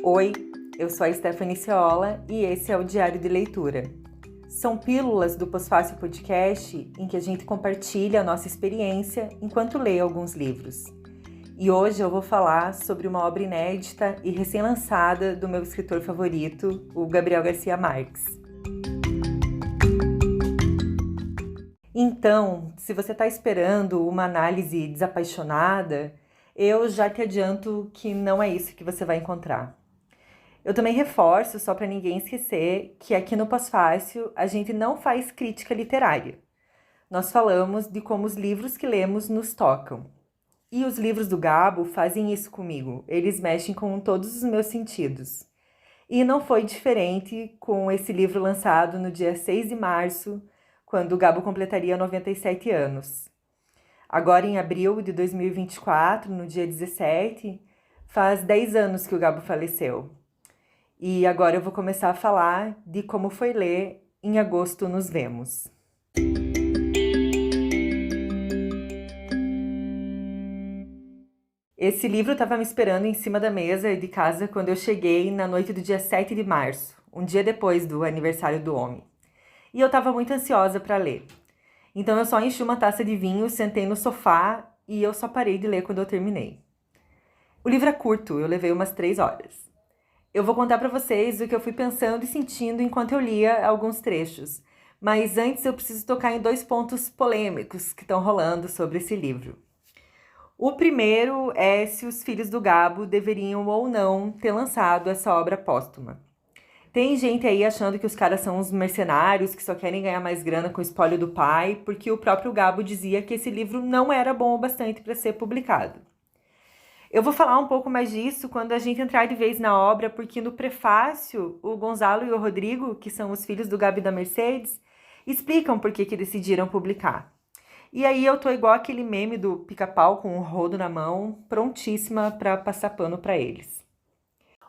Oi, eu sou a Stephanie Ceola e esse é o Diário de Leitura. São pílulas do Pós-Fácil Podcast em que a gente compartilha a nossa experiência enquanto lê alguns livros. E hoje eu vou falar sobre uma obra inédita e recém-lançada do meu escritor favorito, o Gabriel Garcia Marques. Então, se você está esperando uma análise desapaixonada, eu já te adianto que não é isso que você vai encontrar. Eu também reforço, só para ninguém esquecer, que aqui no Pós-Fácil a gente não faz crítica literária. Nós falamos de como os livros que lemos nos tocam. E os livros do Gabo fazem isso comigo, eles mexem com todos os meus sentidos. E não foi diferente com esse livro lançado no dia 6 de março, quando o Gabo completaria 97 anos. Agora, em abril de 2024, no dia 17, faz 10 anos que o Gabo faleceu. E agora eu vou começar a falar de como foi ler Em Agosto Nos Vemos. Esse livro estava me esperando em cima da mesa de casa quando eu cheguei na noite do dia 7 de março, um dia depois do aniversário do homem. E eu estava muito ansiosa para ler. Então eu só enchi uma taça de vinho, sentei no sofá e eu só parei de ler quando eu terminei. O livro é curto, eu levei umas 3 horas. Eu vou contar para vocês o que eu fui pensando e sentindo enquanto eu lia alguns trechos. Mas antes eu preciso tocar em 2 pontos polêmicos que estão rolando sobre esse livro. O primeiro é se os filhos do Gabo deveriam ou não ter lançado essa obra póstuma. Tem gente aí achando que os caras são uns mercenários que só querem ganhar mais grana com o espólio do pai, porque o próprio Gabo dizia que esse livro não era bom o bastante para ser publicado. Eu vou falar um pouco mais disso quando a gente entrar de vez na obra, porque no prefácio, o Gonzalo e o Rodrigo, que são os filhos do Gabi e da Mercedes, explicam por que decidiram publicar. E aí eu tô igual aquele meme do pica-pau com o rodo na mão, prontíssima para passar pano para eles.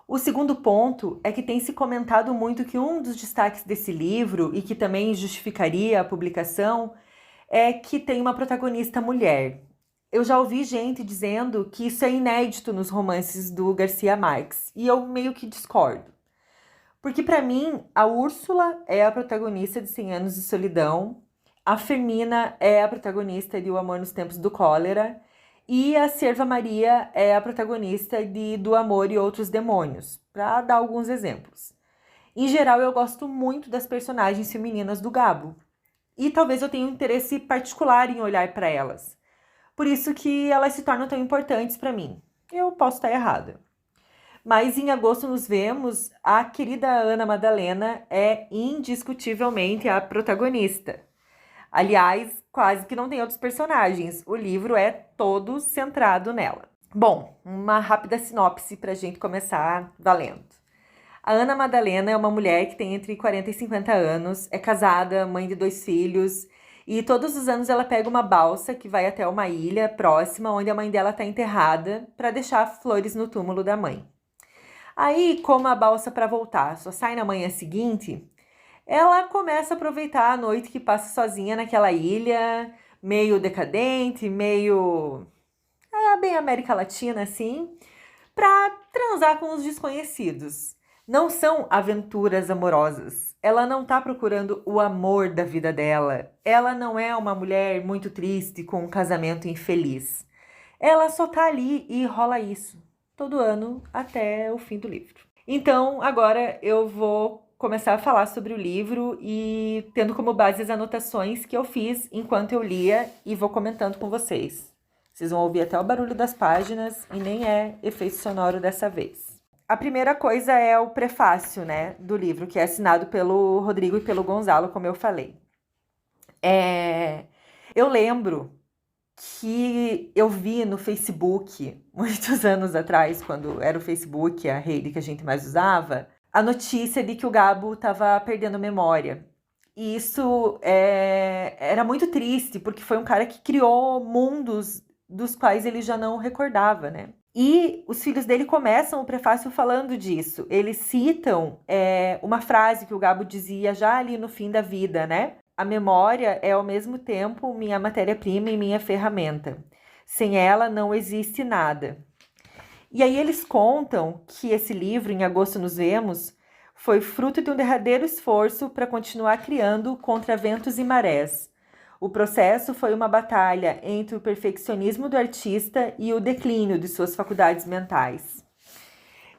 O segundo ponto é que tem se comentado muito que um dos destaques desse livro, e que também justificaria a publicação, é que tem uma protagonista mulher. Eu já ouvi gente dizendo que isso é inédito nos romances do Garcia Marques, e eu meio que discordo. Porque para mim, a Úrsula é a protagonista de 100 Anos de Solidão, a Fermina é a protagonista de O Amor nos Tempos do Cólera, e a Serva Maria é a protagonista de Do Amor e Outros Demônios, para dar alguns exemplos. Em geral, eu gosto muito das personagens femininas do Gabo, e talvez eu tenha um interesse particular em olhar para elas. Por isso que elas se tornam tão importantes para mim. Eu posso estar errada. Mas Em Agosto Nos Vemos, a querida Ana Madalena é indiscutivelmente a protagonista. Aliás, quase que não tem outros personagens. O livro é todo centrado nela. Bom, uma rápida sinopse para a gente começar valendo. A Ana Madalena é uma mulher que tem entre 40 e 50 anos, é casada, mãe de 2 filhos, e todos os anos ela pega uma balsa que vai até uma ilha próxima onde a mãe dela está enterrada para deixar flores no túmulo da mãe. Aí, como a balsa para voltar só sai na manhã seguinte, ela começa a aproveitar a noite que passa sozinha naquela ilha, meio decadente, meio bem América Latina assim, para transar com os desconhecidos. Não são aventuras amorosas. Ela não tá procurando o amor da vida dela. Ela não é uma mulher muito triste com um casamento infeliz. Ela só tá ali e rola isso todo ano até o fim do livro. Então, agora eu vou começar a falar sobre o livro e tendo como base as anotações que eu fiz enquanto eu lia e vou comentando com vocês. Vocês vão ouvir até o barulho das páginas e nem é efeito sonoro dessa vez. A primeira coisa é o prefácio, do livro, que é assinado pelo Rodrigo e pelo Gonzalo, como eu falei. Eu lembro que eu vi no Facebook, muitos anos atrás, quando era o Facebook, a rede que a gente mais usava, a notícia de que o Gabo estava perdendo a memória. E isso era muito triste, porque foi um cara que criou mundos dos quais ele já não recordava, E os filhos dele começam o prefácio falando disso. Eles citam uma frase que o Gabo dizia já ali no fim da vida, A memória é ao mesmo tempo minha matéria-prima e minha ferramenta. Sem ela não existe nada. E aí eles contam que esse livro, Em Agosto Nos Vemos, foi fruto de um derradeiro esforço para continuar criando contra ventos e marés. O processo foi uma batalha entre o perfeccionismo do artista e o declínio de suas faculdades mentais.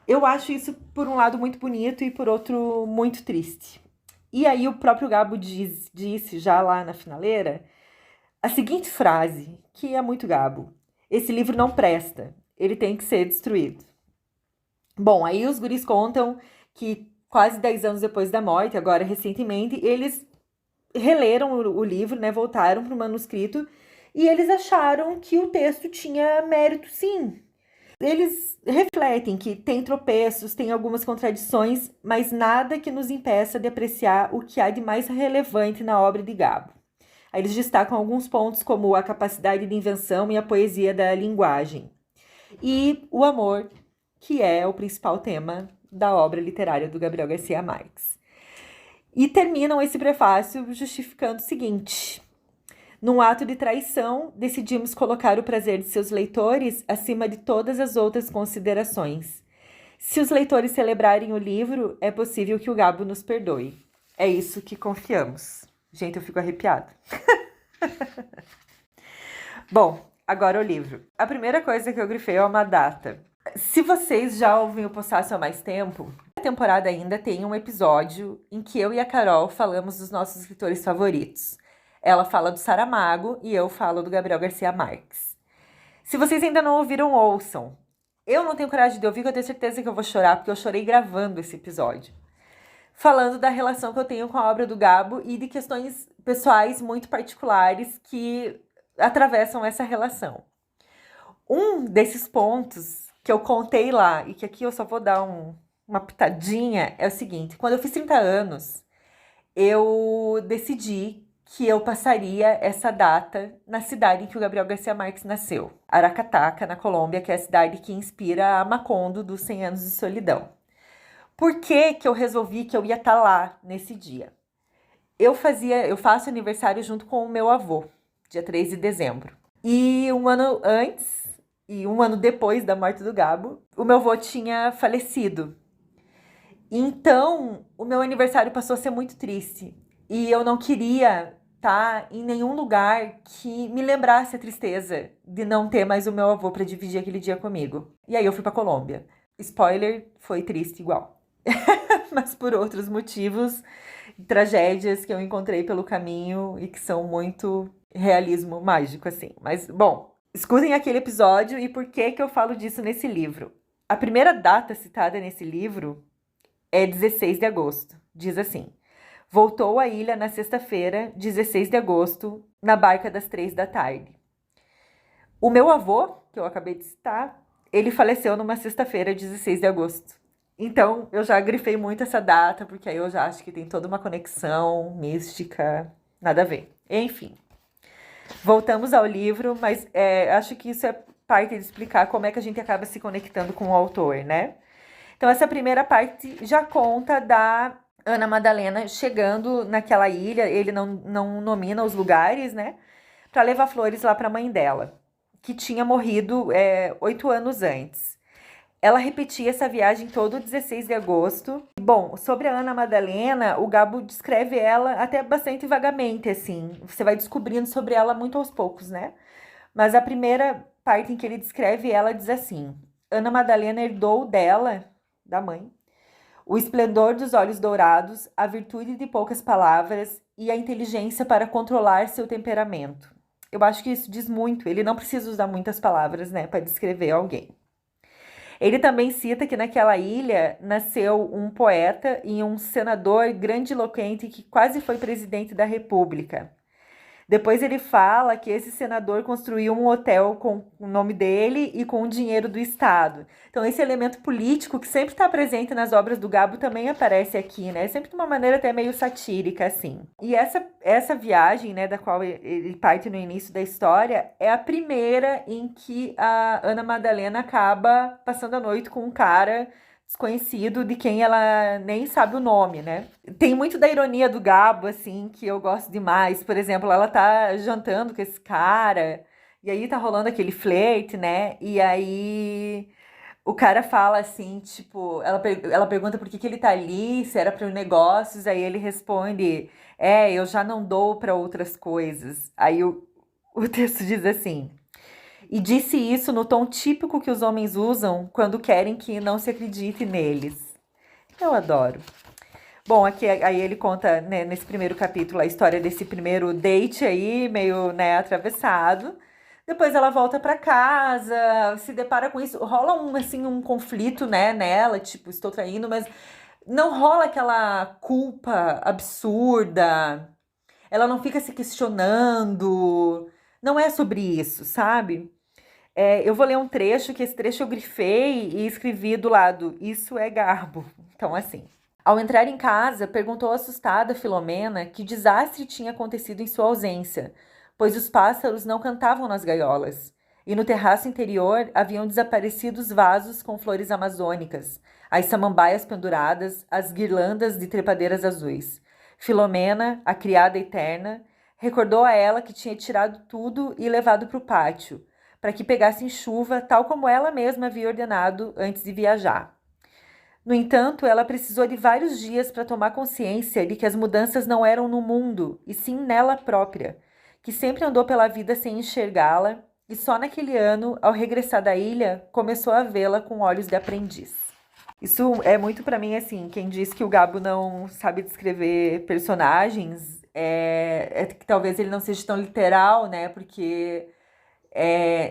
Eu acho isso, por um lado, muito bonito e, por outro, muito triste. E aí o próprio Gabo disse, já lá na finaleira, a seguinte frase, que é muito Gabo: esse livro não presta, ele tem que ser destruído. Bom, aí os guris contam que quase 10 anos depois da morte, agora recentemente, eles releram o livro, né, voltaram para o manuscrito, e eles acharam que o texto tinha mérito, sim. Eles refletem que tem tropeços, tem algumas contradições, mas nada que nos impeça de apreciar o que há de mais relevante na obra de Gabo. Aí eles destacam alguns pontos como a capacidade de invenção e a poesia da linguagem. E o amor, que é o principal tema da obra literária do Gabriel Garcia Marques. E terminam esse prefácio justificando o seguinte: num ato de traição, decidimos colocar o prazer de seus leitores acima de todas as outras considerações. Se os leitores celebrarem o livro, é possível que o Gabo nos perdoe. É isso que confiamos. Gente, eu fico arrepiada. Bom, agora o livro. A primeira coisa que eu grifei é uma data. Se vocês já ouvem o Possácio há mais tempo, a temporada ainda tem um episódio em que eu e a Carol falamos dos nossos escritores favoritos. Ela fala do Saramago e eu falo do Gabriel Garcia Marques. Se vocês ainda não ouviram, ouçam. Eu não tenho coragem de ouvir, porque eu tenho certeza que eu vou chorar, porque eu chorei gravando esse episódio. Falando da relação que eu tenho com a obra do Gabo e de questões pessoais muito particulares que atravessam essa relação. Um desses pontos que eu contei lá, e que aqui eu só vou dar uma pitadinha, é o seguinte: quando eu fiz 30 anos, eu decidi que eu passaria essa data na cidade em que o Gabriel Garcia Marques nasceu, Aracataca, na Colômbia, que é a cidade que inspira a Macondo dos 100 Anos de Solidão. Por que que eu resolvi que eu ia estar lá nesse dia? Eu faço aniversário junto com o meu avô, dia 3 de dezembro. E um ano antes, e um ano depois da morte do Gabo, o meu avô tinha falecido. Então, o meu aniversário passou a ser muito triste. E eu não queria estar em nenhum lugar que me lembrasse a tristeza de não ter mais o meu avô para dividir aquele dia comigo. E aí eu fui para Colômbia. Spoiler, foi triste igual. Mas por outros motivos, tragédias que eu encontrei pelo caminho e que são muito realismo mágico, assim. Mas, bom, escutem aquele episódio e por que que eu falo disso nesse livro. A primeira data citada nesse livro é 16 de agosto. Diz assim: voltou à ilha na sexta-feira, 16 de agosto, na barca das 3 da tarde. O meu avô, que eu acabei de citar, ele faleceu numa sexta-feira, 16 de agosto. Então, eu já grifei muito essa data, porque aí eu já acho que tem toda uma conexão mística, nada a ver. Enfim, voltamos ao livro, mas acho que isso é parte de explicar como é que a gente acaba se conectando com o autor, né? Então, essa primeira parte já conta da Ana Madalena chegando naquela ilha, ele não nomina os lugares, né? Para levar flores lá para a mãe dela, que tinha morrido 8 anos antes. Ela repetia essa viagem todo 16 de agosto. Bom, sobre a Ana Madalena, o Gabo descreve ela até bastante vagamente, assim. Você vai descobrindo sobre ela muito aos poucos, né? Mas a primeira parte em que ele descreve ela diz assim: Ana Madalena herdou dela, da mãe, o esplendor dos olhos dourados, a virtude de poucas palavras e a inteligência para controlar seu temperamento. Eu acho que isso diz muito. Ele não precisa usar muitas palavras, né, para descrever alguém. Ele também cita que naquela ilha nasceu um poeta e um senador grandiloquente que quase foi presidente da República. Depois ele fala que esse senador construiu um hotel com o nome dele e com o dinheiro do Estado. Então esse elemento político que sempre está presente nas obras do Gabo também aparece aqui, né? Sempre de uma maneira até meio satírica, assim. E essa viagem, né, da qual ele parte no início da história, é a primeira em que a Ana Madalena acaba passando a noite com um cara desconhecido de quem ela nem sabe o nome, né? Tem muito da ironia do Gabo, assim, que eu gosto demais. Por exemplo, ela tá jantando com esse cara, e aí tá rolando aquele flerte, né? E aí O cara fala assim, tipo, ela pergunta por que que ele tá ali, se era para negócios, aí ele responde, eu já não dou para outras coisas. Aí o texto diz assim, e disse isso no tom típico que os homens usam quando querem que não se acredite neles. Eu adoro. Bom, aqui aí ele conta, né, nesse primeiro capítulo a história desse primeiro date aí, meio, né, atravessado. Depois ela volta pra casa, se depara com isso, rola um conflito, né, nela, tipo, estou traindo, mas não rola aquela culpa absurda. Ela não fica se questionando. Não é sobre isso, sabe? Eu vou ler um trecho, que esse trecho eu grifei e escrevi do lado, isso é garbo. Então, assim. Ao entrar em casa, perguntou assustada a Filomena que desastre tinha acontecido em sua ausência, pois os pássaros não cantavam nas gaiolas, e no terraço interior haviam desaparecido os vasos com flores amazônicas, as samambaias penduradas, as guirlandas de trepadeiras azuis. Filomena, a criada eterna, recordou a ela que tinha tirado tudo e levado para o pátio, para que pegassem chuva, tal como ela mesma havia ordenado antes de viajar. No entanto, ela precisou de vários dias para tomar consciência de que as mudanças não eram no mundo, e sim nela própria, que sempre andou pela vida sem enxergá-la, e só naquele ano, ao regressar da ilha, começou a vê-la com olhos de aprendiz. Isso é muito para mim assim, quem diz que o Gabo não sabe descrever personagens, é que talvez ele não seja tão literal, né? Porque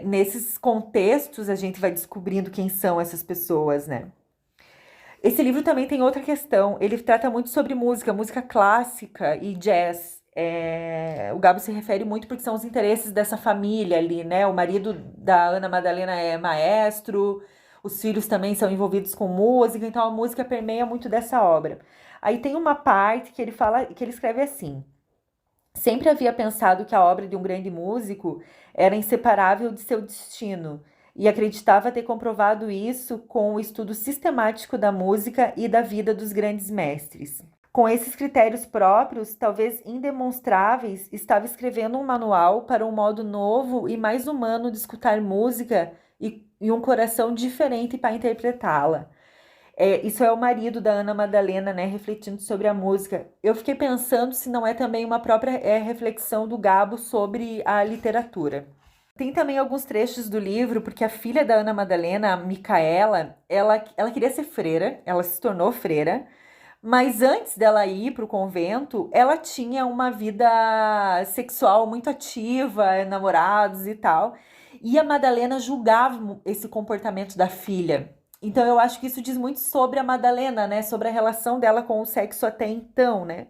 nesses contextos a gente vai descobrindo quem são essas pessoas, né? Esse livro também tem outra questão. Ele trata muito sobre música, música clássica e jazz. O Gabo se refere muito porque são os interesses dessa família ali, né? O marido da Ana Madalena é maestro, os filhos também são envolvidos com música, então a música permeia muito dessa obra. Aí tem uma parte que ele fala, que ele escreve assim: sempre havia pensado que a obra de um grande músico era inseparável de seu destino, e acreditava ter comprovado isso com o estudo sistemático da música e da vida dos grandes mestres. Com esses critérios próprios, talvez indemonstráveis, estava escrevendo um manual para um modo novo e mais humano de escutar música e um coração diferente para interpretá-la. Isso é o marido da Ana Madalena, né, refletindo sobre a música. Eu fiquei pensando se não é também uma própria reflexão do Gabo sobre a literatura. Tem também alguns trechos do livro, porque a filha da Ana Madalena, a Micaela, ela queria ser freira, ela se tornou freira, mas antes dela ir para o convento, ela tinha uma vida sexual muito ativa, namorados e tal, e a Madalena julgava esse comportamento da filha. Então eu acho que isso diz muito sobre a Madalena, né? Sobre a relação dela com o sexo até então, né?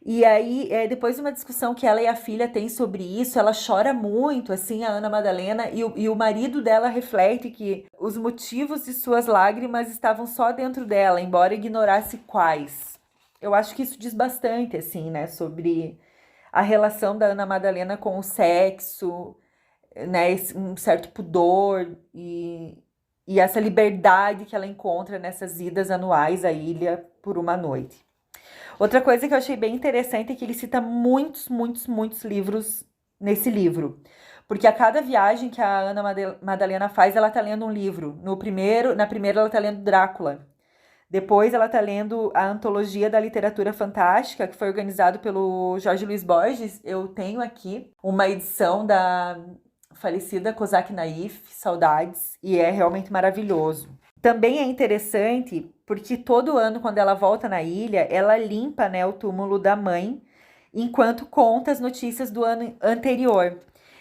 E aí, depois de uma discussão que ela e a filha têm sobre isso, ela chora muito, assim, a Ana Madalena, e o marido dela reflete que os motivos de suas lágrimas estavam só dentro dela, embora ignorasse quais. Eu acho que isso diz bastante, assim, né? Sobre a relação da Ana Madalena com o sexo, né? Um certo pudor e essa liberdade que ela encontra nessas idas anuais à ilha por uma noite. Outra coisa que eu achei bem interessante é que ele cita muitos, muitos, muitos livros nesse livro. Porque a cada viagem que a Ana Madalena faz, ela tá lendo um livro. Na primeira ela tá lendo Drácula. Depois ela tá lendo a Antologia da Literatura Fantástica, que foi organizado pelo Jorge Luiz Borges. Eu tenho aqui uma edição da falecida Kozak Naif, saudades, e é realmente maravilhoso. Também é interessante porque todo ano, quando ela volta na ilha, ela limpa, né, o túmulo da mãe, enquanto conta as notícias do ano anterior.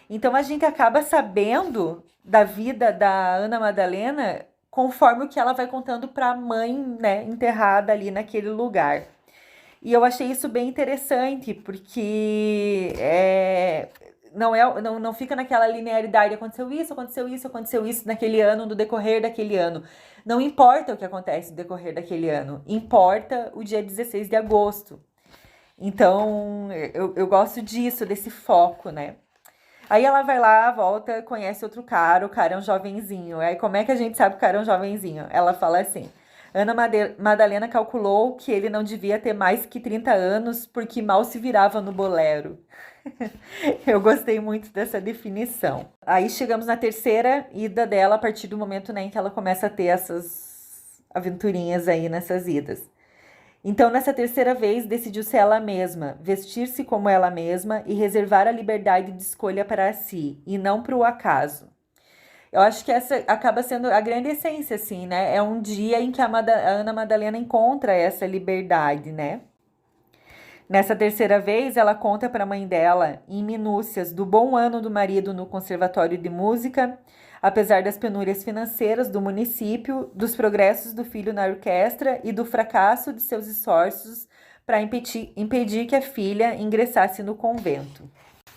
Então a gente acaba sabendo da vida da Ana Madalena conforme o que ela vai contando para a mãe, né, enterrada ali naquele lugar. E eu achei isso bem interessante, porque não fica naquela linearidade, aconteceu isso naquele ano, no decorrer daquele ano. Não importa o que acontece no decorrer daquele ano, importa o dia 16 de agosto. Então, eu gosto disso, desse foco, né? Aí ela vai lá, volta, conhece outro cara, o cara é um jovenzinho. Aí como é que a gente sabe que o cara é um jovenzinho? Ela fala assim: Ana Madalena calculou que ele não devia ter mais que 30 anos porque mal se virava no bolero. Eu gostei muito dessa definição. Aí chegamos na terceira ida dela, a partir do momento, né, em que ela começa a ter essas aventurinhas aí nessas idas. Então, nessa terceira vez, decidiu ser ela mesma, vestir-se como ela mesma e reservar a liberdade de escolha para si, e não para o acaso. Eu acho que essa acaba sendo a grande essência, assim, né? É um dia em que a Ana Madalena encontra essa liberdade, né? Nessa terceira vez, ela conta para a mãe dela, em minúcias, do bom ano do marido no Conservatório de Música, apesar das penúrias financeiras do município, dos progressos do filho na orquestra e do fracasso de seus esforços para impedir que a filha ingressasse no convento.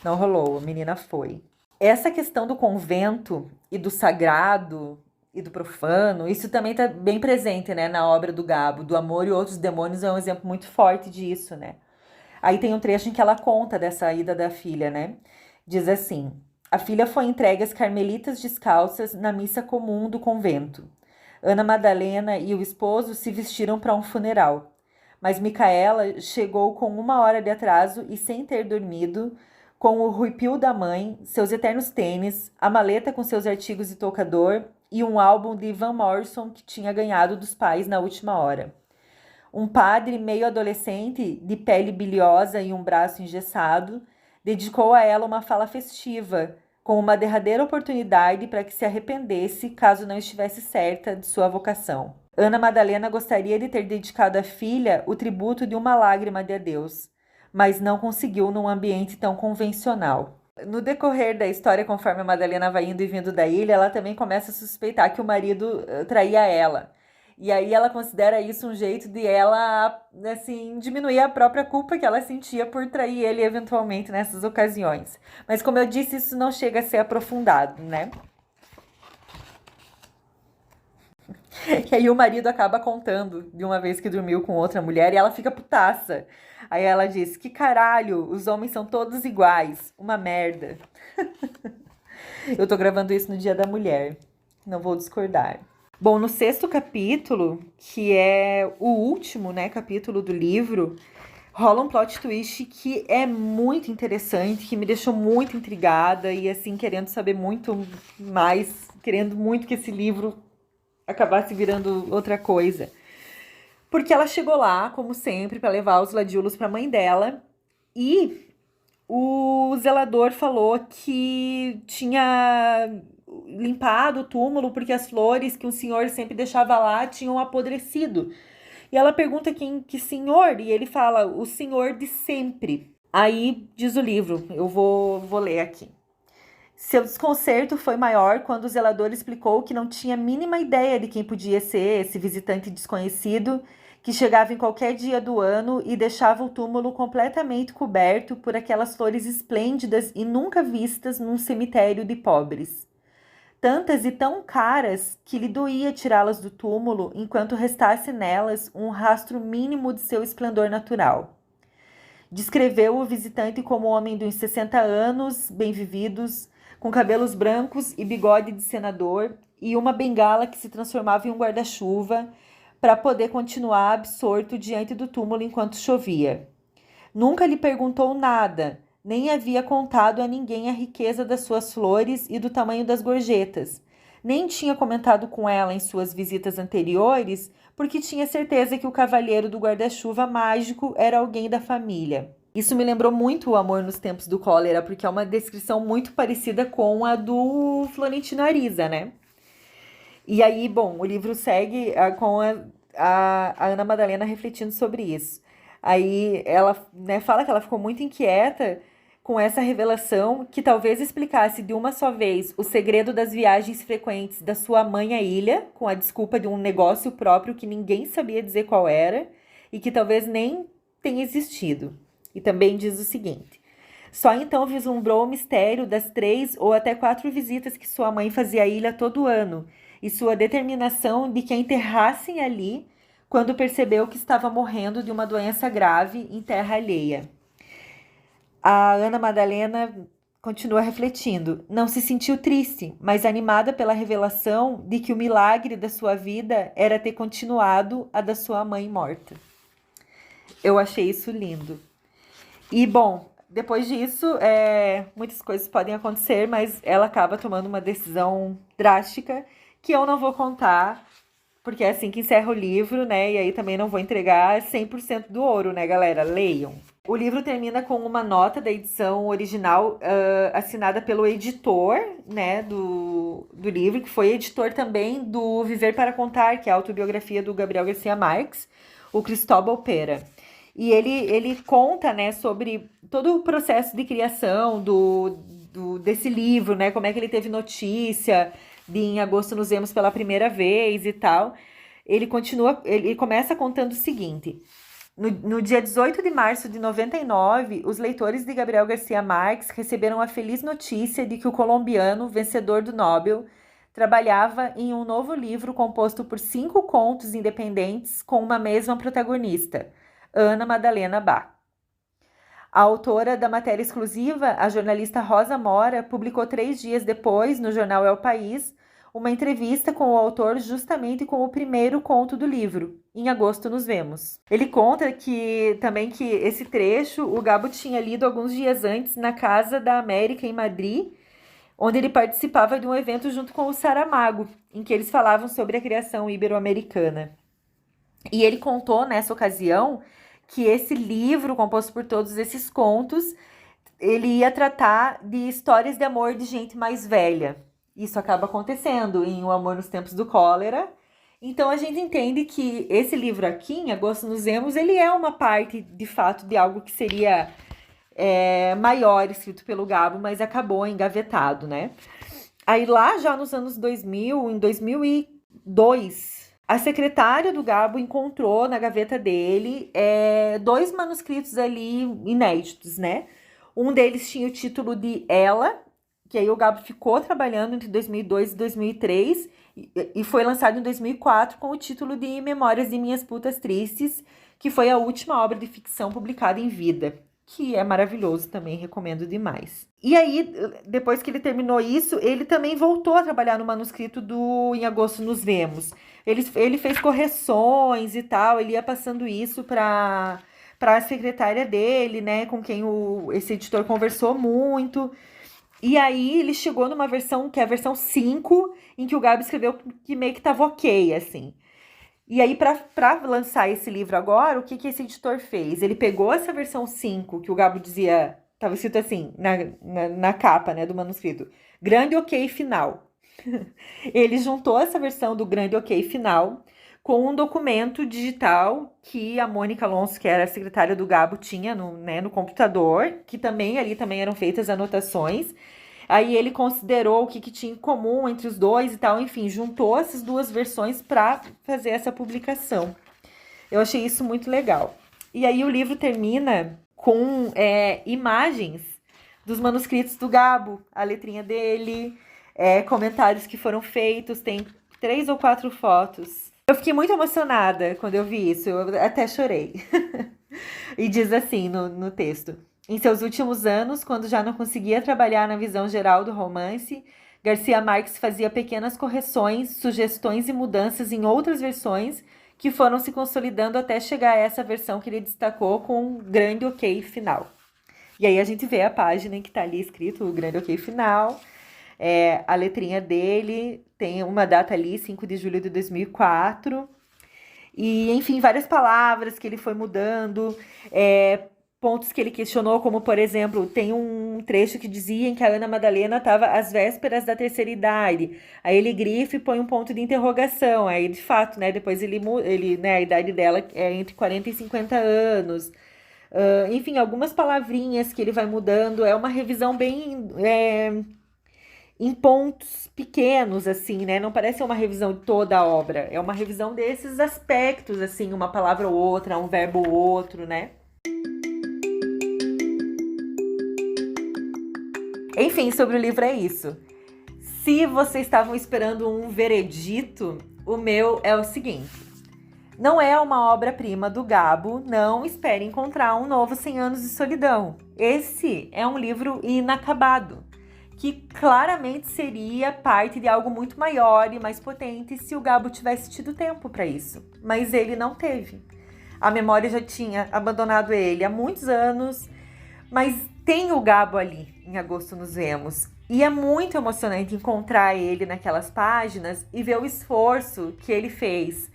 Não rolou, a menina foi. Essa questão do convento e do sagrado e do profano, isso também está bem presente, né, na obra do Gabo. Do Amor e Outros Demônios é um exemplo muito forte disso, né? Aí tem um trecho em que ela conta dessa ida da filha, né? Diz assim: a filha foi entregue às carmelitas descalças na missa comum do convento. Ana Madalena e o esposo se vestiram para um funeral. Mas Micaela chegou com 1 hora de atraso e sem ter dormido, com o ruipio da mãe, seus eternos tênis, a maleta com seus artigos de toucador e um álbum de Van Morrison que tinha ganhado dos pais na última hora. Um padre meio adolescente, de pele bilhosa e um braço engessado, dedicou a ela uma fala festiva, com uma derradeira oportunidade para que se arrependesse caso não estivesse certa de sua vocação. Ana Madalena gostaria de ter dedicado à filha o tributo de uma lágrima de adeus, mas não conseguiu num ambiente tão convencional. No decorrer da história, conforme a Madalena vai indo e vindo da ilha, ela também começa a suspeitar que o marido traía ela. E aí ela considera isso um jeito de ela, assim, diminuir a própria culpa que ela sentia por trair ele eventualmente nessas ocasiões. Mas como eu disse, isso não chega a ser aprofundado, né? E aí o marido acaba contando de uma vez que dormiu com outra mulher e ela fica putaça. Aí ela diz: que caralho, os homens são todos iguais, uma merda. Eu tô gravando isso no Dia da Mulher, não vou discordar. Bom, no 6º capítulo, que é o último, né, capítulo do livro, rola um plot twist que é muito interessante, que me deixou muito intrigada e, assim, querendo saber muito mais, querendo muito que esse livro acabasse virando outra coisa. Porque ela chegou lá, como sempre, para levar os ladiolos para a mãe dela e o zelador falou que tinha limpado o túmulo porque as flores que o senhor sempre deixava lá tinham apodrecido. E ela pergunta que senhor, e ele fala: o senhor de sempre. Aí diz o livro, eu vou ler aqui. Seu desconcerto foi maior quando o zelador explicou que não tinha a mínima ideia de quem podia ser esse visitante desconhecido que chegava em qualquer dia do ano e deixava o túmulo completamente coberto por aquelas flores esplêndidas e nunca vistas num cemitério de pobres. Tantas e tão caras que lhe doía tirá-las do túmulo enquanto restasse nelas um rastro mínimo de seu esplendor natural. Descreveu o visitante como um homem de uns 60 anos, bem vividos, com cabelos brancos e bigode de senador e uma bengala que se transformava em um guarda-chuva para poder continuar absorto diante do túmulo enquanto chovia. Nunca lhe perguntou nada, nem havia contado a ninguém a riqueza das suas flores e do tamanho das gorjetas. Nem tinha comentado com ela em suas visitas anteriores, porque tinha certeza que o cavalheiro do guarda-chuva mágico era alguém da família. Isso me lembrou muito O Amor nos Tempos do Cólera, porque é uma descrição muito parecida com a do Florentino Ariza, né? E aí, bom, o livro segue com a Ana Madalena refletindo sobre isso. Aí ela, né, fala que ela ficou muito inquieta com essa revelação que talvez explicasse de uma só vez o segredo das viagens frequentes da sua mãe à ilha, com a desculpa de um negócio próprio que ninguém sabia dizer qual era e que talvez nem tenha existido. E também diz o seguinte: só então vislumbrou o mistério das 3 ou até 4 visitas que sua mãe fazia à ilha todo ano e sua determinação de que a enterrassem ali quando percebeu que estava morrendo de uma doença grave em terra alheia. A Ana Madalena continua refletindo. Não se sentiu triste, mas animada pela revelação de que o milagre da sua vida era ter continuado a da sua mãe morta. Eu achei isso lindo. E, bom, depois disso, muitas coisas podem acontecer, mas ela acaba tomando uma decisão drástica que eu não vou contar, porque é assim que encerra o livro, né? E aí também não vou entregar 100% do ouro, né, galera? Leiam. O livro termina com uma nota da edição original assinada pelo editor, né, do livro, que foi editor também do Viver para Contar, que é a autobiografia do Gabriel Garcia Marques, o Cristóbal Pera. E ele conta, né, sobre todo o processo de criação desse livro, né, como é que ele teve notícia de Em Agosto Nos Vemos pela primeira vez e tal. Ele começa contando o seguinte: no dia 18 de março de 99, os leitores de Gabriel Garcia Marques receberam a feliz notícia de que o colombiano, vencedor do Nobel, trabalhava em um novo livro composto por 5 contos independentes com uma mesma protagonista, Ana Madalena Bach. A autora da matéria exclusiva, a jornalista Rosa Mora, publicou 3 dias depois, no jornal El País, uma entrevista com o autor justamente com o primeiro conto do livro, Em Agosto Nos Vemos. Ele conta que esse trecho o Gabo tinha lido alguns dias antes na Casa da América, em Madrid, onde ele participava de um evento junto com o Saramago, em que eles falavam sobre a criação ibero-americana. E ele contou, nessa ocasião, que esse livro, composto por todos esses contos, ele ia tratar de histórias de amor de gente mais velha. Isso acaba acontecendo em O Amor nos Tempos do Cólera. Então, a gente entende que esse livro aqui, Em Agosto Nos Vemos, ele é uma parte, de fato, de algo que seria maior, escrito pelo Gabo, mas acabou engavetado, né? Aí, lá já nos anos 2000, em 2002... a secretária do Gabo encontrou na gaveta dele 2 manuscritos ali inéditos, né? Um deles tinha o título de Ela, que aí o Gabo ficou trabalhando entre 2002 e 2003 e foi lançado em 2004 com o título de Memórias de Minhas Putas Tristes, que foi a última obra de ficção publicada em vida, que é maravilhoso também, recomendo demais. E aí, depois que ele terminou isso, ele também voltou a trabalhar no manuscrito do Em Agosto Nos Vemos. Ele fez correções e tal, ele ia passando isso para a secretária dele, né, com quem esse editor conversou muito. E aí ele chegou numa versão, que é a versão 5, em que o Gabi escreveu que meio que tava ok, assim. E aí, para lançar esse livro agora, o que esse editor fez? Ele pegou essa versão 5, que o Gabo dizia, tava escrito assim, na capa, né, do manuscrito, Grande Ok Final. Ele juntou essa versão do Grande Ok Final com um documento digital que a Mônica Alonso, que era a secretária do Gabo, tinha no computador, que também eram feitas anotações. Aí ele considerou o que tinha em comum entre os dois e tal, enfim, juntou essas 2 versões para fazer essa publicação. Eu achei isso muito legal. E aí o livro termina com imagens dos manuscritos do Gabo, a letrinha dele, comentários que foram feitos, tem 3 ou 4 fotos. Eu fiquei muito emocionada quando eu vi isso, eu até chorei. E diz assim no texto: em seus últimos anos, quando já não conseguia trabalhar na visão geral do romance, Garcia Marques fazia pequenas correções, sugestões e mudanças em outras versões que foram se consolidando até chegar a essa versão que ele destacou com um grande ok final. E aí a gente vê a página em que está ali escrito o grande ok final, a letrinha dele, tem uma data ali, 5 de julho de 2004, e enfim, várias palavras que ele foi mudando, pontos que ele questionou, como por exemplo, tem um trecho que dizia em que a Ana Madalena estava às vésperas da terceira idade, aí ele grifa e põe um ponto de interrogação, aí de fato, né, depois ele né, a idade dela é entre 40 e 50 anos, enfim, algumas palavrinhas que ele vai mudando, é uma revisão bem em pontos pequenos, assim, né, não parece uma revisão de toda a obra, é uma revisão desses aspectos, assim, uma palavra ou outra, um verbo ou outro, né. Enfim, sobre o livro é isso. Se vocês estavam esperando um veredito, o meu é o seguinte: não é uma obra-prima do Gabo, não espere encontrar um novo 100 Anos de Solidão. Esse é um livro inacabado, que claramente seria parte de algo muito maior e mais potente se o Gabo tivesse tido tempo para isso, mas ele não teve. A memória já tinha abandonado ele há muitos anos, mas tem o Gabo ali, em Agosto Nos Vemos. E é muito emocionante encontrar ele naquelas páginas e ver o esforço que ele fez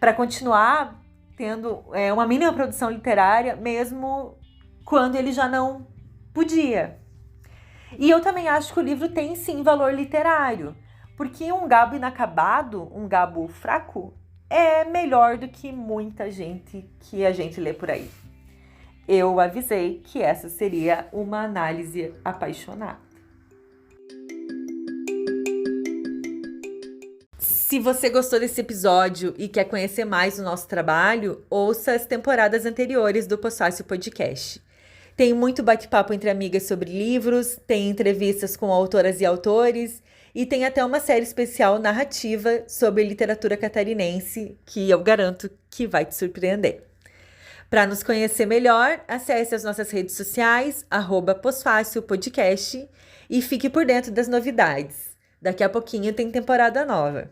para continuar tendo uma mínima produção literária, mesmo quando ele já não podia. E eu também acho que o livro tem sim valor literário, porque um Gabo inacabado, um Gabo fraco, é melhor do que muita gente que a gente lê por aí. Eu avisei que essa seria uma análise apaixonada. Se você gostou desse episódio e quer conhecer mais do nosso trabalho, ouça as temporadas anteriores do Pós-Fácil Podcast. Tem muito bate-papo entre amigas sobre livros, tem entrevistas com autoras e autores e tem até uma série especial narrativa sobre literatura catarinense que eu garanto que vai te surpreender. Para nos conhecer melhor, acesse as nossas redes sociais, @PosFácilPodcast, e fique por dentro das novidades. Daqui a pouquinho tem temporada nova.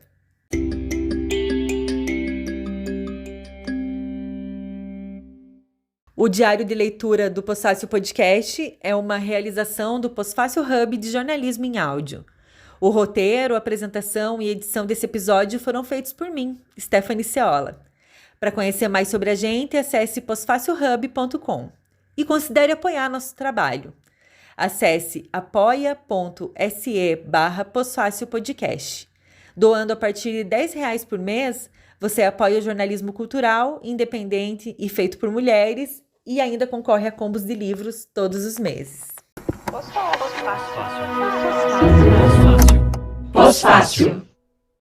O diário de leitura do Pós-Fácil Podcast é uma realização do Pós-Fácil Hub de jornalismo em áudio. O roteiro, a apresentação e edição desse episódio foram feitos por mim, Stephanie Ceola. Para conhecer mais sobre a gente, acesse posfacilhub.com e considere apoiar nosso trabalho. Acesse apoia.se/posfacilpodcast. Doando a partir de R$10 por mês, você apoia o jornalismo cultural, independente e feito por mulheres e ainda concorre a combos de livros todos os meses. Pós-Fácil.